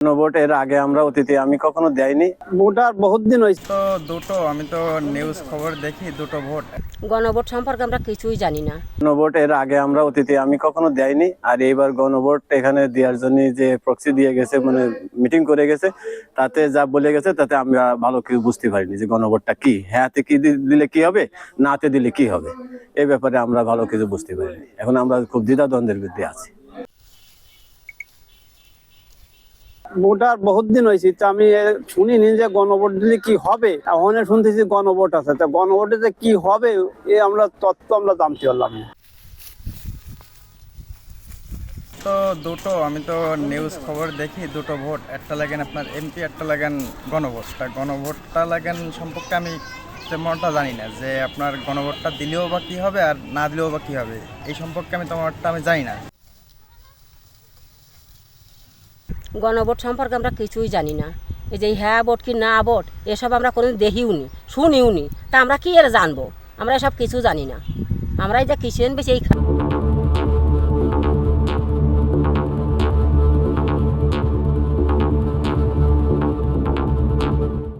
Vote এর আগে আমরা অতীতে আমি কখনো দেয়নি। ভোটার বহুত দিন হয়েছে। তো দুটো আমি তো নিউজ খবর দেখি, দুটো ভোট। গণভোট সম্পর্কে আমরা কিছুই জানি না। গণভোট এর আগে আমরা অতীতে আমি কখনো দেয়নি। আর এইবার গণভোট এখানে দেওয়ার জন্য যে প্রক্সি দিয়ে গেছে, মানে মিটিং করে গেছে, তাতে যা বলে গেছে তাতে আমরা ভালো কিছু বুঝতে পারিনি যে গণভোটটা কি, হ্যাঁতে কি দিলে কি হবে, নাতে দিলে কি হবে, এই ব্যাপারে আমরা ভালো কিছু বুঝতে পারিনি। এখন আমরা খুব দ্বিধাদ্বন্দ্বের মধ্যে আছি। ভোটার বহুত দিন হয়েছে, তো আমি শুনিনি যে গণভোট দিলে কি হবে। এখন শুনতেছি গণভোট আছে, তো গণভোটে যে কি হবে এ আমরা তথ্য আমরা জানতে পারলাম না। তো দুটো আমি তো নিউজ খবর দেখি, দুটো ভোট, একটা লাগেন আপনার এমপি, একটা লাগেন গণভোটটা। গণভোটটা লাগেন সম্পর্কে আমি তেমনটা জানি না, যে আপনার গণভোটটা দিলেও বা কী হবে আর না দিলেও বা কী হবে, এই সম্পর্কে আমি তেমনটা আমি জানি না। গণভোট সম্পর্কে আমরা কিছুই জানি না। এই যে হ্যাঁ ভোট কি না ভোট এসব আমরা কোনোদিন দেখিও নি, শুনিও নি, তা আমরা কি এর জানবো? আমরা এসব কিছু জানি না। আমরা এই যে কিষেন বেশি এই